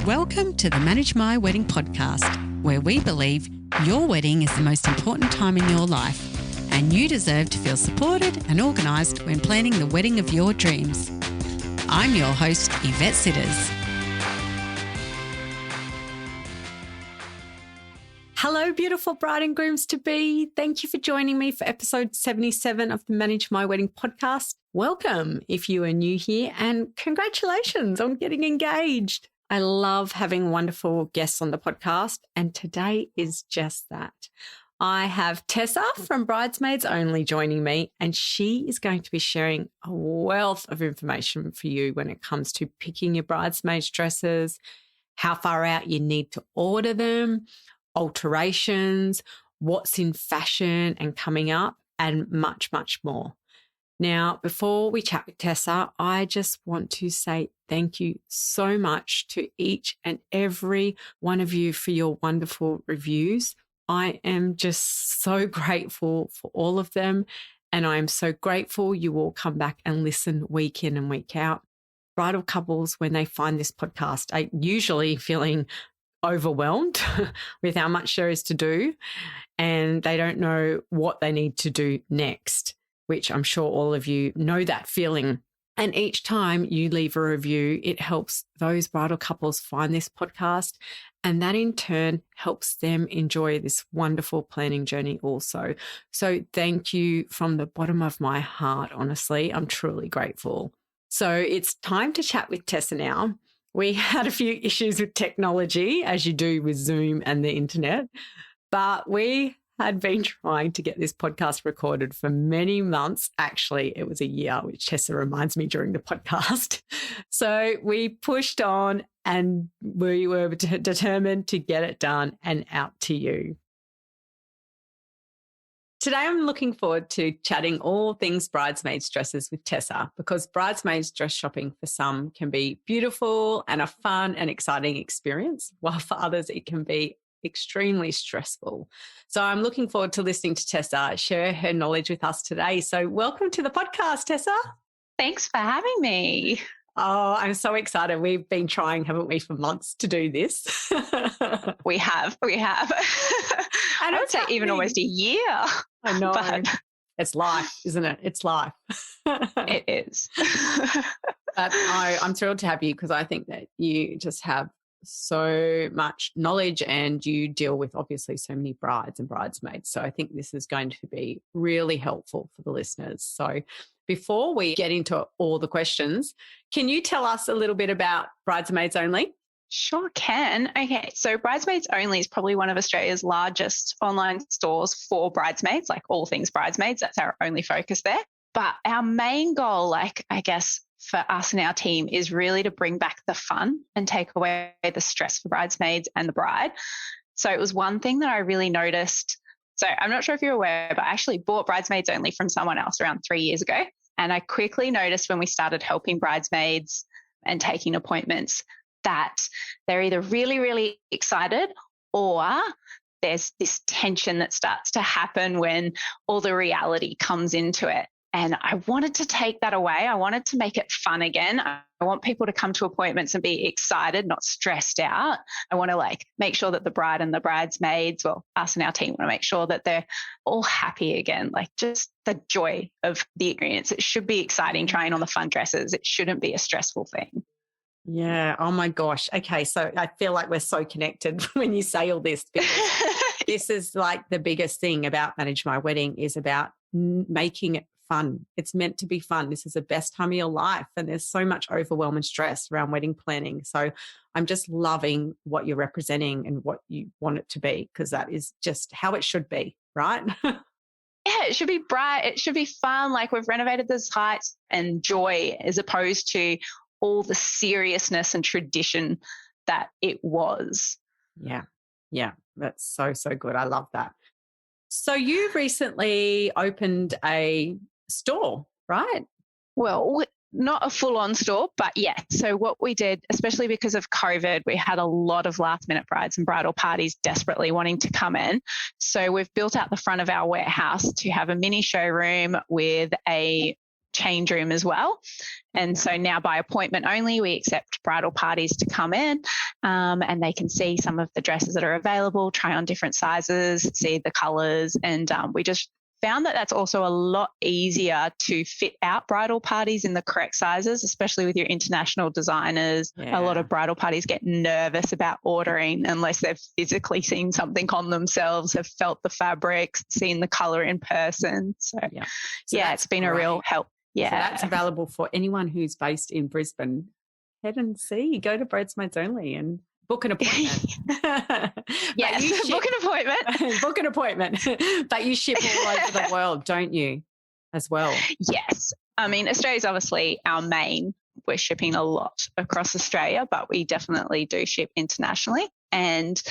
Welcome to the Manage My Wedding podcast, where we believe your wedding is the most important time in your life and you deserve to feel supported and organised when planning the wedding of your dreams. I'm your host, Yvette Sitters. Hello, beautiful bride and grooms-to-be. Thank you for joining me for episode 77 of the Manage My Wedding podcast. Welcome if you are new here, and congratulations on getting engaged. I love having wonderful guests on the podcast, and today is just that. I have Tessa from Bridesmaids Only joining me, and she is going to be sharing a wealth of information for you when it comes to picking your bridesmaids dresses, how far out you need to order them, alterations, what's in fashion and coming up, and much, much more. Now, before we chat with Tessa, I just want to say thank you so much to each and every one of you for your wonderful reviews. I am just so grateful for all of them, and I am so grateful you all come back and listen week in and week out. Bridal couples, when they find this podcast, are usually feeling overwhelmed with how much there is to do, and they don't know what they need to do next, which I'm sure all of you know that feeling. And each time you leave a review, it helps those bridal couples find this podcast, and that in turn helps them enjoy this wonderful planning journey also. So thank you from the bottom of my heart, honestly. I'm truly grateful. So it's time to chat with Tessa now. We had a few issues with technology, as you do with Zoom and the internet, but we had been trying to get this podcast recorded for many months. Actually, it was a year, which Tessa reminds me during the podcast. So we pushed on and we were determined to get it done and out to you. Today, I'm looking forward to chatting all things bridesmaids dresses with Tessa, because bridesmaids dress shopping for some can be beautiful and a fun and exciting experience, while for others it can be extremely stressful. So I'm looking forward to listening to Tessa share her knowledge with us today. So welcome to the podcast, Tessa. Thanks for having me. Oh, I'm so excited. We've been trying, haven't we, for months to do this? We have. I would say even almost a year. I know. But it's life, isn't it? It's life. It is. But I'm thrilled to have you, because I think that you just have so much knowledge and you deal with obviously so many brides and bridesmaids. So I think this is going to be really helpful for the listeners. So before we get into all the questions, can you tell us a little bit about Bridesmaids Only? Sure can. Okay, so Bridesmaids Only is probably one of Australia's largest online stores for bridesmaids, like all things bridesmaids. That's our only focus there. But our main goal, I guess, for us and our team is really to bring back the fun and take away the stress for bridesmaids and the bride. So it was one thing that I really noticed. So I'm not sure if you're aware, but I actually bought Bridesmaids Only from someone else around 3 years ago. And I quickly noticed when we started helping bridesmaids and taking appointments that they're either really, really excited, or there's this tension that starts to happen when all the reality comes into it. And I wanted to take that away. I wanted to make it fun again. I want people to come to appointments and be excited, not stressed out. I want to make sure that the bride and the bridesmaids, well, us and our team want to make sure that they're all happy again, just the joy of the experience. It should be exciting trying on the fun dresses. It shouldn't be a stressful thing. Yeah. Oh my gosh. Okay. So I feel like we're so connected when you say all this. This is the biggest thing about Manage My Wedding is about making it fun. It's meant to be fun. This is the best time of your life, and there's so much overwhelm and stress around wedding planning. So I'm just loving what you're representing and what you want it to be, because that is just how it should be, right? Yeah, it should be bright. It should be fun. We've renovated the sites and joy, as opposed to all the seriousness and tradition that it was. Yeah. That's so good. I love that. So you recently opened a store, right? Well, not a full-on store, but yeah. So what we did, especially because of COVID, we had a lot of last-minute brides and bridal parties desperately wanting to come in. So we've built out the front of our warehouse to have a mini showroom with a change room as well. And so now by appointment only, we accept bridal parties to come in and they can see some of the dresses that are available, try on different sizes, see the colours. And we just found that that's also a lot easier to fit out bridal parties in the correct sizes, especially with your international designers. Yeah. A lot of bridal parties get nervous about ordering unless they've physically seen something on themselves, have felt the fabrics, seen the colour in person. So it's been a real help. Yeah. So that's available for anyone who's based in Brisbane. Head and see, go to Bridesmaids Only and book an appointment. Yes, book an appointment. Book an appointment. But you ship all over the world, don't you, as well? Yes. I mean, Australia's obviously our main. We're shipping a lot across Australia, but we definitely do ship internationally. And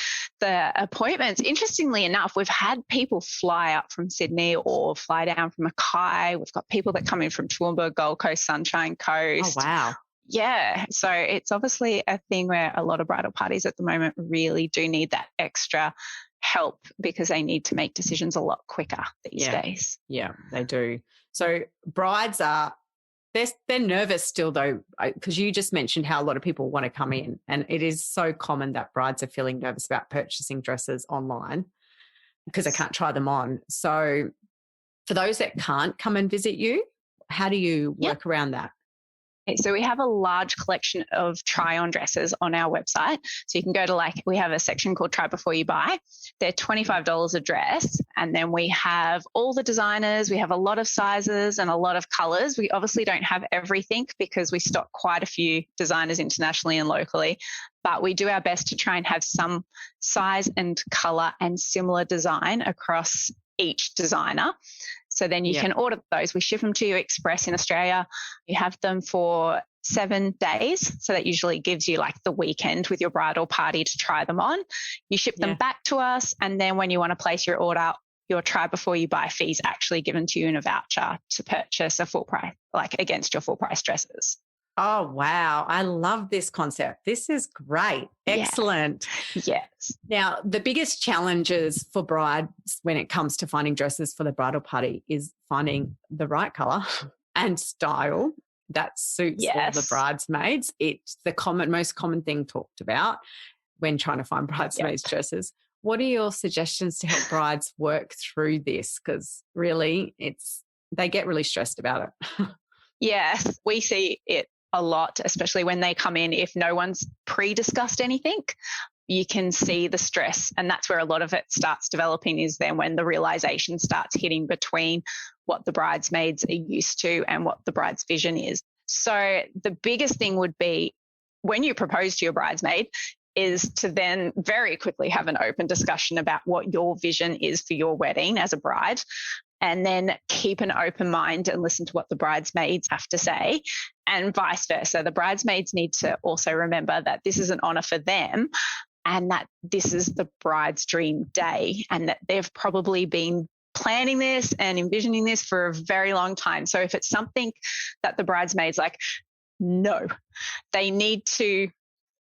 the appointments, interestingly enough, we've had people fly up from Sydney or fly down from Mackay. We've got people that come in from Toowoomba, Gold Coast, Sunshine Coast. Oh, wow. Yeah. So it's obviously a thing where a lot of bridal parties at the moment really do need that extra help because they need to make decisions a lot quicker these days. Yeah, they do. So brides are, they're nervous still though, because you just mentioned how a lot of people want to come in, and it is so common that brides are feeling nervous about purchasing dresses online because they can't try them on. So for those that can't come and visit you, how do you work around that? So we have a large collection of try-on dresses on our website. So you can go to we have a section called Try Before You Buy. They're $25 a dress. And then we have all the designers. We have a lot of sizes and a lot of colours. We obviously don't have everything because we stock quite a few designers internationally and locally. But we do our best to try and have some size and colour and similar design across each designer. So then you can order those. We ship them to you express in Australia. You have them for 7 days. So that usually gives you the weekend with your bridal party to try them on. You ship them back to us. And then when you want to place your order, your Try Before You Buy fee is actually given to you in a voucher to purchase a full price, against your full price dresses. Oh, wow. I love this concept. This is great. Excellent. Yes. Now, the biggest challenges for brides when it comes to finding dresses for the bridal party is finding the right colour and style that suits all the bridesmaids. It's the most common thing talked about when trying to find bridesmaids dresses. What are your suggestions to help brides work through this? Because really, they get really stressed about it. Yes, we see it a lot, especially when they come in. If no one's pre-discussed anything, you can see the stress, and that's where a lot of it starts developing, is then when the realization starts hitting between what the bridesmaids are used to and what the bride's vision is. So the biggest thing would be, when you propose to your bridesmaid, is to then very quickly have an open discussion about what your vision is for your wedding as a bride, and then keep an open mind and listen to what the bridesmaids have to say, and vice versa. The bridesmaids need to also remember that this is an honour for them and that this is the bride's dream day, and that they've probably been planning this and envisioning this for a very long time. So if it's something that the bridesmaids no, they need to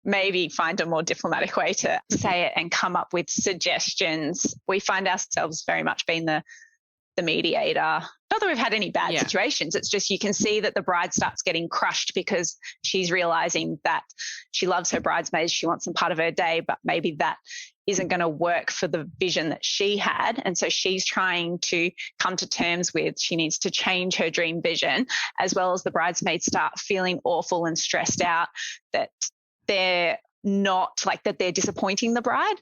maybe find a more diplomatic way to say it and come up with suggestions. We find ourselves very much being the mediator. Not that we've had any bad situations. It's just you can see that the bride starts getting crushed because she's realizing that she loves her bridesmaids. She wants them part of her day, but maybe that isn't going to work for the vision that she had. And so she's trying to come to terms with, she needs to change her dream vision, as well as the bridesmaids start feeling awful and stressed out that they're not that they're disappointing the bride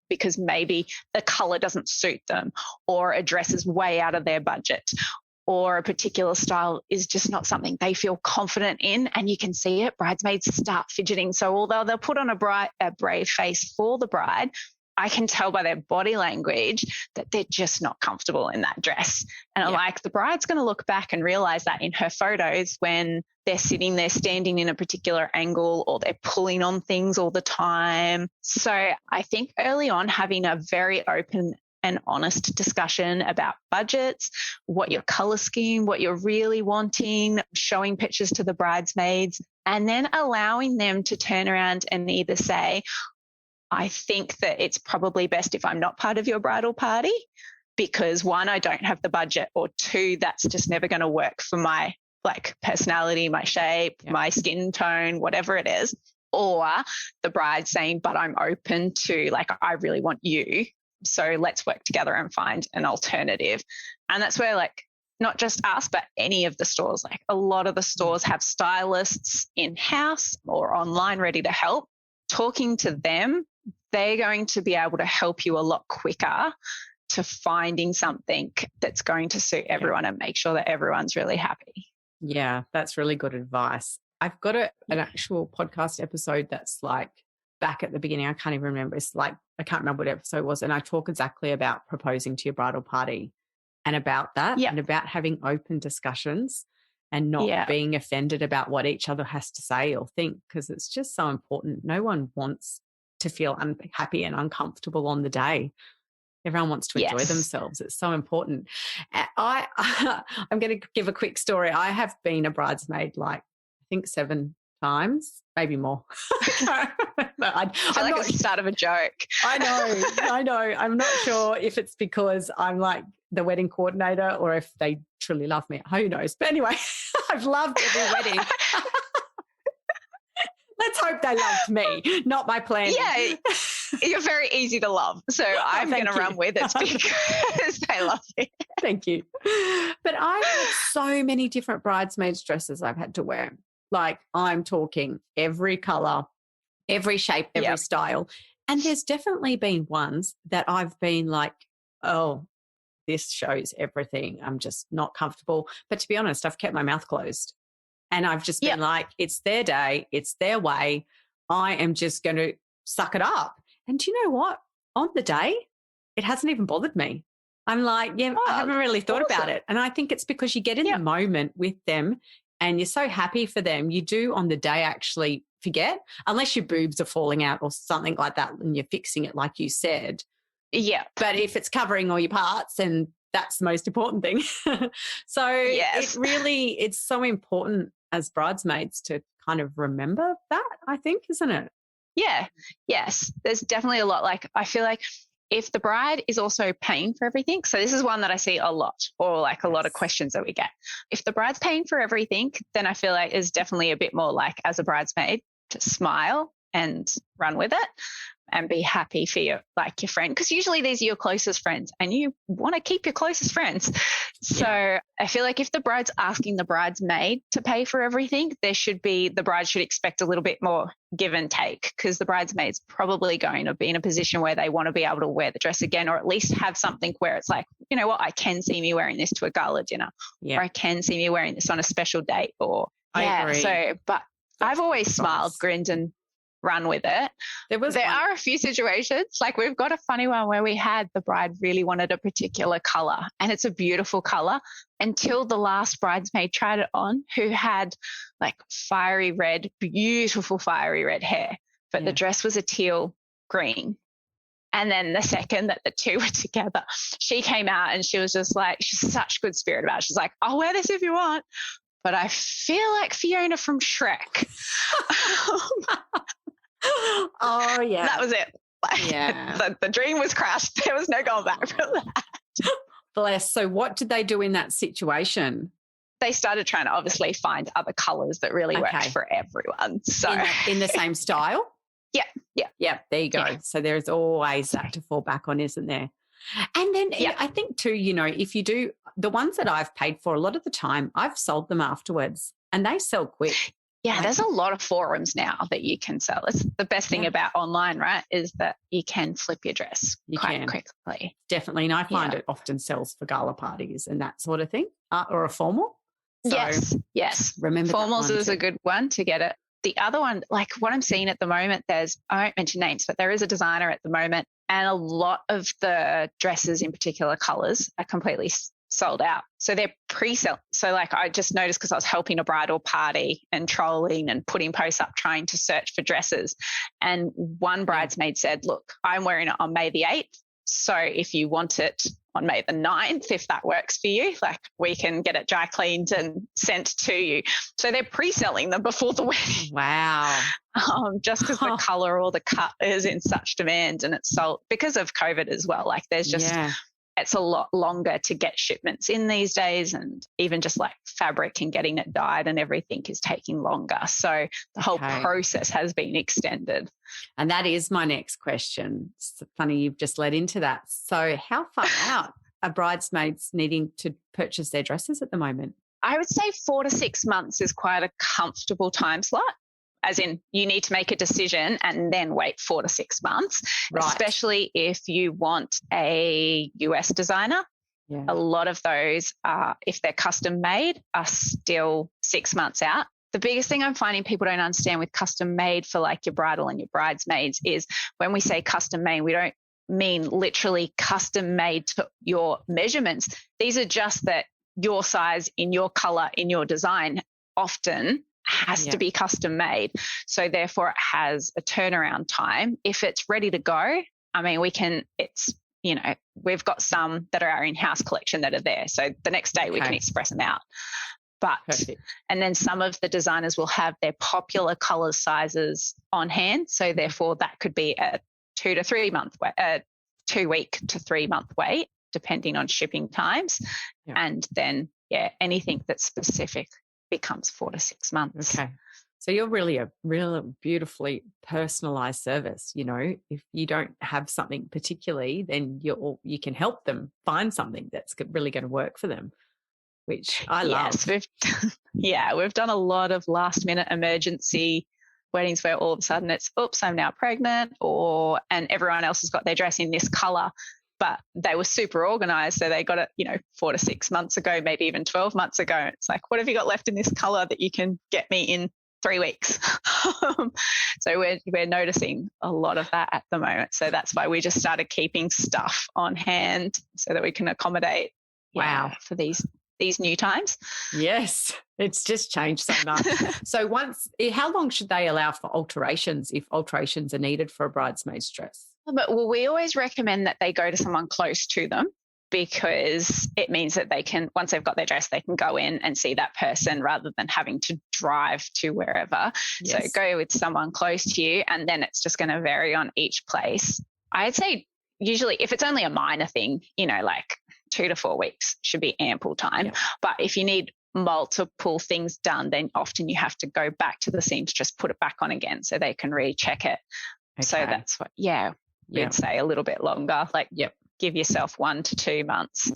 because maybe the color doesn't suit them, or a dress is way out of their budget, or a particular style is just not something they feel confident in. And you can see it, bridesmaids start fidgeting. So although they'll put on a brave face for the bride, I can tell by their body language that they're just not comfortable in that dress. And the bride's going to look back and realize that in her photos when they're sitting there standing in a particular angle, or they're pulling on things all the time. So I think early on, having a very open and honest discussion about budgets, what your color scheme, what you're really wanting, showing pictures to the bridesmaids, and then allowing them to turn around and either say, I think that it's probably best if I'm not part of your bridal party because 1, I don't have the budget, or 2, that's just never going to work for my like personality, my shape, my skin tone, whatever it is, or the bride saying, but I'm open to, like, I really want you. So let's work together and find an alternative. And that's where, like, not just us, but any of the stores, like a lot of the stores have stylists in-house or online ready to help. Talking to them, they're going to be able to help you a lot quicker to finding something that's going to suit everyone and make sure that everyone's really happy. Yeah, that's really good advice. I've got an actual podcast episode that's like back at the beginning. I can't even remember. It's like, I can't remember what episode it was. And I talk exactly about proposing to your bridal party and about that and about having open discussions and not being offended about what each other has to say or think, because it's just so important. No one wants to feel unhappy and uncomfortable on the day. Everyone wants to enjoy themselves. It's so important. I'm going to give a quick story. I have been a bridesmaid like, I think 7 times, maybe more. I feel like it's the start of a joke. I know. I'm not sure if it's because I'm like the wedding coordinator or if they truly love me. Who knows? But anyway, I've loved every wedding. Let's hope they loved me, not my plan. Yeah, you're very easy to love. So I'm going to run with it because they love you. Thank you. But I've had so many different bridesmaids' dresses I've had to wear. Like, I'm talking every colour, every shape, every style. And there's definitely been ones that I've been like, oh, this shows everything. I'm just not comfortable. But to be honest, I've kept my mouth closed. And I've just been like, it's their day. It's their way. I am just going to suck it up. And do you know what? On the day, it hasn't even bothered me. I'm like, I haven't really thought about it. And I think it's because you get in the moment with them and you're so happy for them. You do on the day actually forget, unless your boobs are falling out or something like that and you're fixing it like you said. Yeah. But if it's covering all your parts, and that's the most important thing. So it's so important as bridesmaids to kind of remember that, I think, isn't it? Yeah. Yes. There's definitely a lot. Like, I feel like if the bride is also paying for everything, so this is one that I see a lot, or like a lot of questions that we get. If the bride's paying for everything, then I feel like it's definitely a bit more like, as a bridesmaid, to smile and run with it and be happy for your friend, because usually these are your closest friends and you want to keep your closest friends. So I feel like if the bride's asking the bridesmaid to pay for everything, the bride should expect a little bit more give and take, because the bridesmaid's probably going to be in a position where they want to be able to wear the dress again, or at least have something where it's like, you know what, I can see me wearing this to a gala dinner, or I can see me wearing this on a special date, or I agree. So, but I've always smiled, grinned and run with it. There are a few situations, like we've got a funny one where we had the bride really wanted a particular color, and it's a beautiful color, until the last bridesmaid tried it on, who had like fiery red, beautiful fiery red hair, but the dress was a teal green. And then the second that the two were together, she came out and she was just like, she's such good spirit about it. She's like, I'll wear this if you want, but I feel like Fiona from Shrek. Oh, yeah. That was it. The dream was crushed. There was no going back from that. Bless. So what did they do in that situation? They started trying to obviously find other colours that really worked for everyone. So in the same style? Yeah. There you go. Yeah. So there's always that to fall back on, isn't there? And then I think too, you know, if you do the ones that I've paid for, a lot of the time I've sold them afterwards and they sell quick. Yeah, there's a lot of forums now that you can sell. It's the best thing about online, right, is that you can flip your dress quite quickly. Definitely. And I find it often sells for gala parties and that sort of thing, or a formal. So yes. Remember, formals is a good one to get it. The other one, like what I'm seeing at the moment, I won't mention names, but there is a designer at the moment, and a lot of the dresses in particular colours are completely sold out. So they're pre-sell. So like I just noticed, because I was helping a bridal party and trolling and putting posts up trying to search for dresses. And one bridesmaid said, look, I'm wearing it on May the 8th. So if you want it on May the 9th, if that works for you, like we can get it dry cleaned and sent to you. So they're pre-selling them before the wedding. Wow. Just because the colour or the cut is in such demand, and it's sold because of COVID as well. Like there's just it's a lot longer to get shipments in these days, and even just like fabric and getting it dyed and everything is taking longer. So the whole process has been extended. And that is my next question. It's funny you've just led into that. So how far out are bridesmaids needing to purchase their dresses at the moment? I would say 4 to 6 months is quite a comfortable time slot. As in, you need to make a decision and then wait 4 to 6 months, especially if you want a US designer. Yeah. A lot of those, if they're custom made, are still 6 months out. The biggest thing I'm finding people don't understand with custom made for like your bridal and your bridesmaids is when we say custom made, we don't mean literally custom made to your measurements. These are just that your size in your color in your design often has to be custom made. So therefore it has a turnaround time. If it's ready to go, I mean, we've got some that are our in-house collection that are there. So the next day we can express them out. But, and then some of the designers will have their popular color sizes on hand. So therefore that could be a 2 to 3 month, 2 week to 3 month wait, depending on shipping times. Yeah. And then, anything that's specific becomes 4 to 6 months. Okay. So you're really a real beautifully personalized service. You know, if you don't have something particularly, then you can help them find something that's really going to work for them, which I love. Yes, we've done a lot of last minute emergency weddings where all of a sudden it's, oops, I'm now pregnant, and everyone else has got their dress in this color, but they were super organized. So they got it, 4 to 6 months ago, maybe even 12 months ago. It's like, what have you got left in this color that you can get me in 3 weeks? So we're noticing a lot of that at the moment. So that's why we just started keeping stuff on hand so that we can accommodate for these new times. Yes, it's just changed so much. So how long should they allow for alterations if alterations are needed for a bridesmaid's dress? Well, we always recommend that they go to someone close to them, because it means that they can, once they've got their dress, they can go in and see that person rather than having to drive to wherever. Yes. So go with someone close to you, and then it's just going to vary on each place. I'd say usually if it's only a minor thing, like 2 to 4 weeks should be ample time. Yeah. But if you need multiple things done, then often you have to go back to the seamstress, put it back on again so they can recheck it. Okay. So that's what, we'd say a little bit longer, give yourself 1 to 2 months.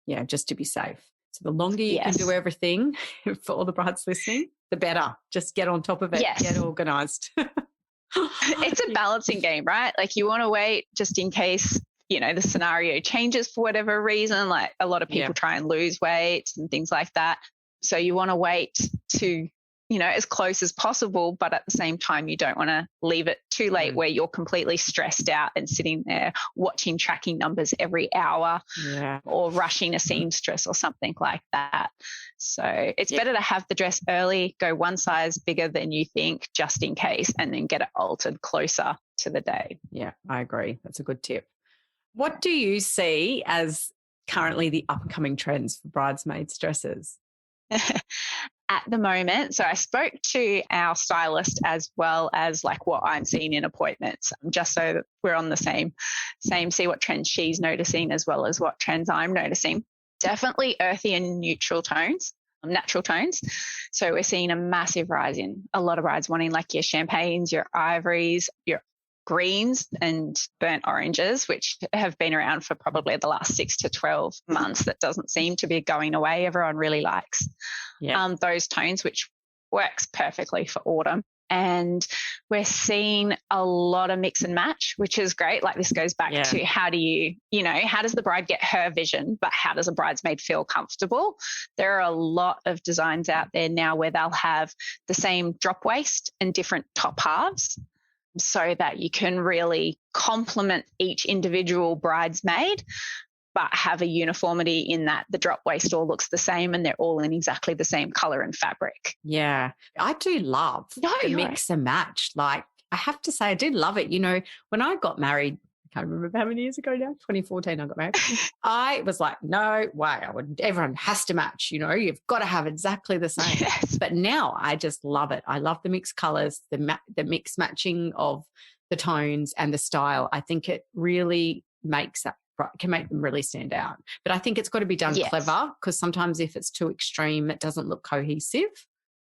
Yeah, just to be safe. So the longer you can do everything, for all the brides listening, the better. Just get on top of it, get organised. It's a balancing game, right? Like you want to wait just in case, the scenario changes for whatever reason. Like a lot of people try and lose weight and things like that. So you want to wait to, as close as possible, but at the same time, you don't want to leave it too late where you're completely stressed out and sitting there watching tracking numbers every hour or rushing a seamstress or something like that. So it's better to have the dress early, go one size bigger than you think just in case, and then get it altered closer to the day. Yeah, I agree. That's a good tip. What do you see as currently the upcoming trends for bridesmaids' dresses? At the moment, so I spoke to our stylist as well as like what I'm seeing in appointments, just so that we're on the same, see what trends she's noticing as well as what trends I'm noticing. Definitely earthy and neutral tones, natural tones. So we're seeing a massive rise in a lot of brides wanting like your champagnes, your ivories, your greens and burnt oranges, which have been around for probably the last 6 to 12 months. That doesn't seem to be going away. Everyone really likes those tones, which works perfectly for autumn. And we're seeing a lot of mix and match, which is great. Like this goes back to how do you, how does the bride get her vision, but how does a bridesmaid feel comfortable? There are a lot of designs out there now where they'll have the same drop waist and different top halves, so that you can really complement each individual bridesmaid, but have a uniformity in that the drop waist all looks the same and they're all in exactly the same color and fabric. Yeah, I do love the mix and match. Like I have to say, I did love it. When I got married, I can't remember how many years ago now, 2014 I got married. I was like, no way, everyone has to match, you've got to have exactly the same. Yes. But now I just love it. I love the mixed colours, the mix matching of the tones and the style. I think it really makes that can make them really stand out. But I think it's got to be done clever, because sometimes if it's too extreme, it doesn't look cohesive.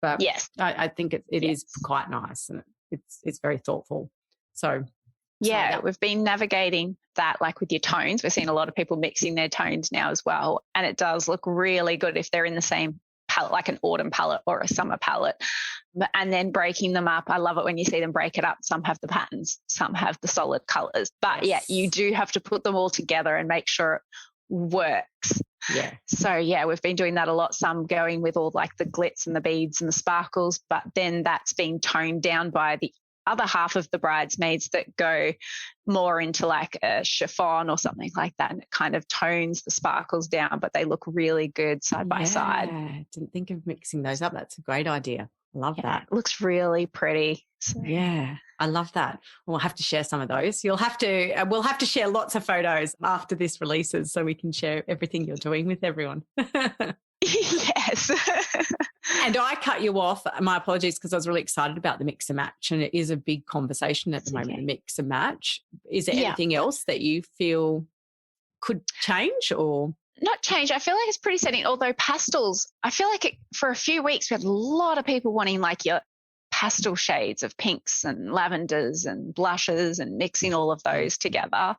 But I think it is quite nice, and it's very thoughtful. So we've been navigating that, like with your tones. We're seeing a lot of people mixing their tones now as well, and it does look really good if they're in the same palette, like an autumn palette or a summer palette, and then breaking them up. I love it when you see them break it up. Some have the patterns, some have the solid colors, but you do have to put them all together and make sure it works. So we've been doing that a lot, some going with all like the glitz and the beads and the sparkles, but then that's being toned down by the other half of the bridesmaids that go more into like a chiffon or something like that, and it kind of tones the sparkles down, but they look really good side by side. Didn't think of mixing those up. That's a great idea. Love that. It looks really pretty. So. Yeah, I love that. We'll have to share some of those. We'll have to share lots of photos after this releases, so we can share everything you're doing with everyone. Yes. And I cut you off. My apologies, because I was really excited about the mix and match, and it is a big conversation at the moment, the mix and match. Is there anything else that you feel could change or? Not change. I feel like it's pretty setting. Although pastels, I feel like for a few weeks we had a lot of people wanting like your pastel shades of pinks and lavenders and blushes and mixing all of those together.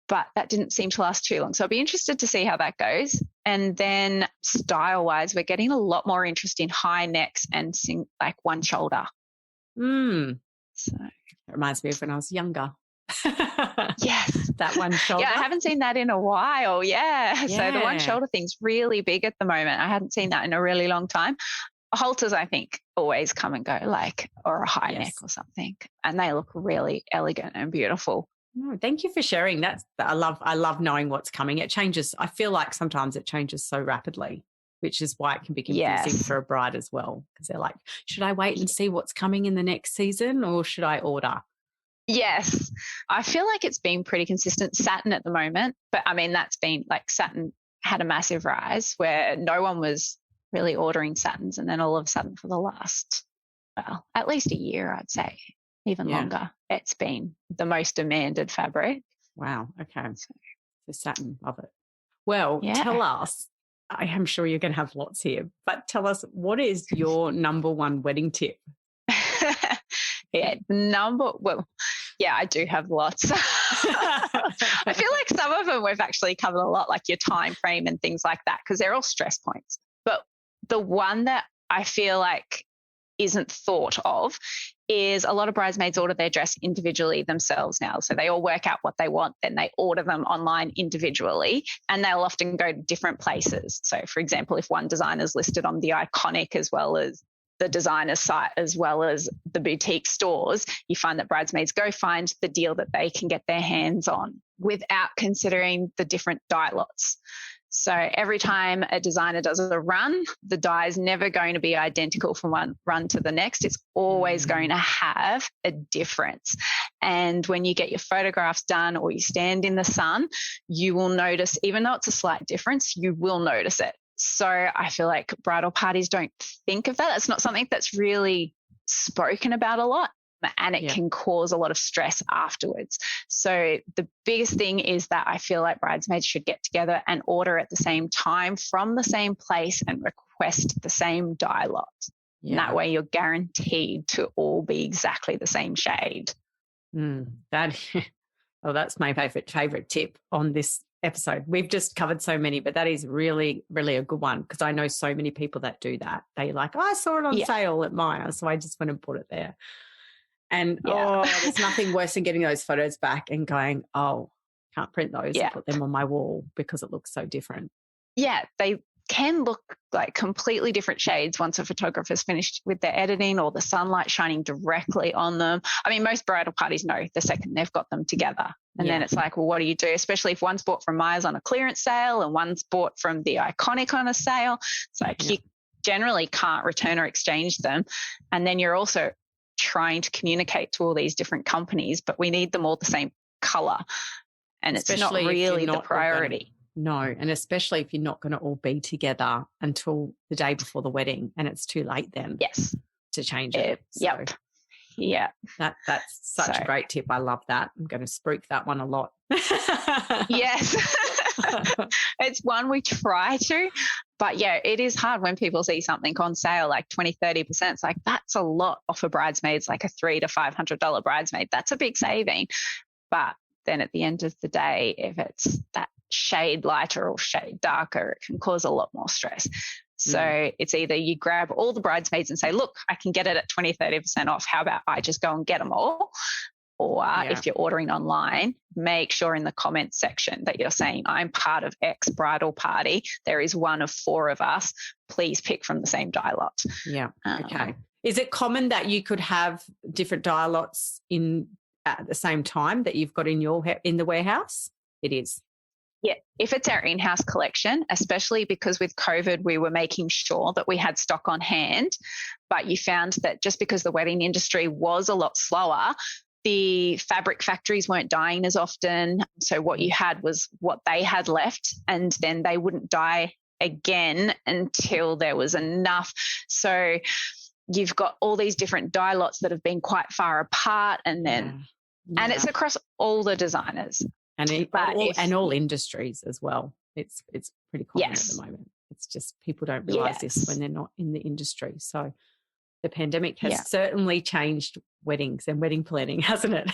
But that didn't seem to last too long. So I'll be interested to see how that goes. And then style-wise, we're getting a lot more interest in high necks and like one shoulder. So it reminds me of when I was younger. Yes. That one shoulder. Yeah, I haven't seen that in a while. Yeah. So the one shoulder thing's really big at the moment. I hadn't seen that in a really long time. Halters, I think, always come and go, like, or a high neck or something. And they look really elegant and beautiful. Oh, thank you for sharing that. I love knowing what's coming. It changes. I feel like sometimes it changes so rapidly, which is why it can be confusing for a bride as well, because they're like, should I wait and see what's coming in the next season, or should I order? Yes. I feel like it's been pretty consistent. Satin at the moment, but I mean, that's been like satin had a massive rise where no one was really ordering satins, and then all of a sudden for the last, well, at least a year, I'd say. Even longer. It's been the most demanded fabric. Wow. Okay. So the satin, love it. Well, tell us, I am sure you're going to have lots here, but tell us, what is your number one wedding tip? I do have lots. I feel like some of them we've actually covered a lot, like your time frame and things like that, because they're all stress points. But the one that I feel like isn't thought of is a lot of bridesmaids order their dress individually themselves now. So they all work out what they want, then they order them online individually, and they'll often go to different places. So for example, if one designer is listed on the Iconic as well as the designer site as well as the boutique stores, you find that bridesmaids go find the deal that they can get their hands on without considering the different dye lots. So every time a designer does a run, the dye is never going to be identical from one run to the next. It's always going to have a difference. And when you get your photographs done or you stand in the sun, you will notice, even though it's a slight difference, you will notice it. So I feel like bridal parties don't think of that. It's not something that's really spoken about a lot, and it can cause a lot of stress afterwards. So the biggest thing is that I feel like bridesmaids should get together and order at the same time from the same place and request the same dye lot. Yeah. And that way you're guaranteed to all be exactly the same shade. That's my favorite tip on this episode. We've just covered so many, but that is really, really a good one, because I know so many people that do that. They like, I saw it on sale at Maya, so I just went and put it there. And, there's nothing worse than getting those photos back and going, can't print those and put them on my wall because it looks so different. Yeah, they can look like completely different shades once a photographer's finished with their editing or the sunlight shining directly on them. I mean, most bridal parties know the second they've got them together. And then it's like, well, what do you do? Especially if one's bought from Myers on a clearance sale and one's bought from the Iconic on a sale. It's like you generally can't return or exchange them. And then you're also trying to communicate to all these different companies, but we need them all the same color, and especially it's not really the priority. No, and especially if you're not going to all be together until the day before the wedding, and it's too late then to change it. Yep. Yeah. That's such a great tip. I love that. I'm going to spruik that one a lot. Yes. It's one we try to, but yeah, it is hard when people see something on sale like 20, 30%. It's like, that's a lot off of bridesmaids, like a $300 to $500 bridesmaid. That's a big saving. But then at the end of the day, if it's that shade lighter or shade darker, it can cause a lot more stress. So it's either you grab all the bridesmaids and say, look, I can get it at 20, 30% off. How about I just go and get them all? Or if you're ordering online, make sure in the comments section that you're saying, I'm part of X bridal party. There is one of 4 of us. Please pick from the same dye lot. Yeah. Okay. Is it common that you could have different dye lots in at the same time that you've got in the warehouse? It is. Yeah, if it's our in-house collection, especially because with COVID, we were making sure that we had stock on hand, but you found that just because the wedding industry was a lot slower, the fabric factories weren't dyeing as often. So what you had was what they had left, and then they wouldn't dye again until there was enough. So you've got all these different dye lots that have been quite far apart, and then and it's across all the designers. And all industries as well. It's pretty common at the moment. It's just people don't realise this when they're not in the industry. So the pandemic has certainly changed weddings and wedding planning, hasn't it?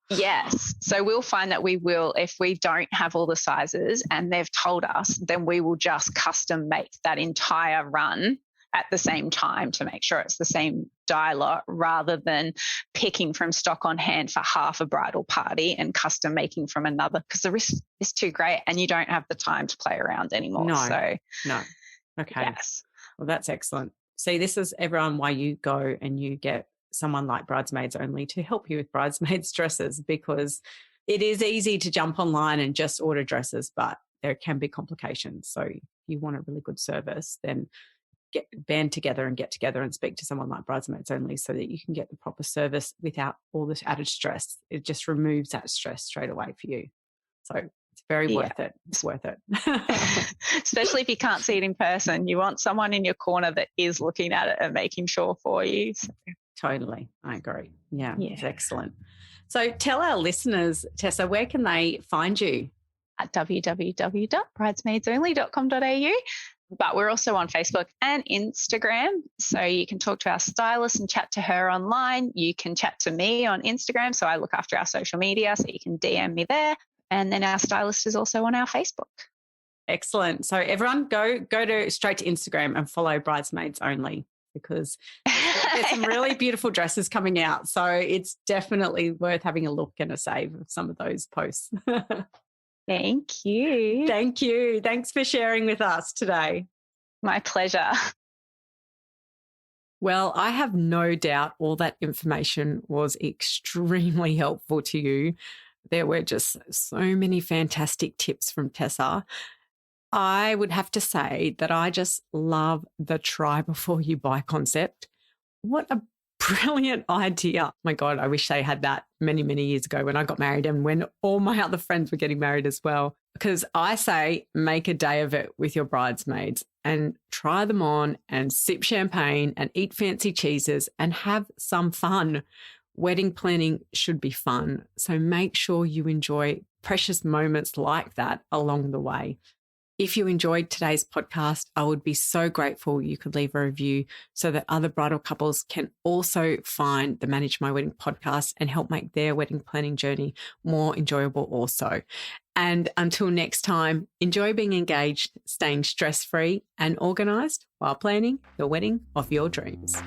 Yes. So we'll find that we will, if we don't have all the sizes and they've told us, then we will just custom make that entire run at the same time to make sure it's the same dye lot, rather than picking from stock on hand for half a bridal party and custom making from another, because the risk is too great and you don't have the time to play around anymore. No. Okay. Yes. Well, that's excellent. See, this is everyone why you go and you get someone like Bridesmaids Only to help you with bridesmaids dresses, because it is easy to jump online and just order dresses, but there can be complications. So if you want a really good service, then band together and speak to someone like Bridesmaids Only so that you can get the proper service without all this added stress. It just removes that stress straight away for you. So it's very worth it. It's worth it. Especially if you can't see it in person. You want someone in your corner that is looking at it and making sure for you. So. Totally. I agree. Yeah, it's excellent. So tell our listeners, Tessa, where can they find you? At www.bridesmaidsonly.com.au. But we're also on Facebook and Instagram. So you can talk to our stylist and chat to her online. You can chat to me on Instagram. So I look after our social media. So you can DM me there. And then our stylist is also on our Facebook. Excellent. So everyone go straight to Instagram and follow Bridesmaids Only, because there's some really beautiful dresses coming out. So it's definitely worth having a look and a save of some of those posts. Thank you. Thank you. Thanks for sharing with us today. My pleasure. Well, I have no doubt all that information was extremely helpful to you. There were just so many fantastic tips from Tessa. I would have to say that I just love the try before you buy concept. What a brilliant idea. My God, I wish they had that many, many years ago when I got married and when all my other friends were getting married as well. Because I say make a day of it with your bridesmaids and try them on and sip champagne and eat fancy cheeses and have some fun. Wedding planning should be fun. So make sure you enjoy precious moments like that along the way. If you enjoyed today's podcast, I would be so grateful you could leave a review so that other bridal couples can also find the Manage My Wedding podcast and help make their wedding planning journey more enjoyable also. And until next time, enjoy being engaged, staying stress-free and organised while planning your wedding of your dreams.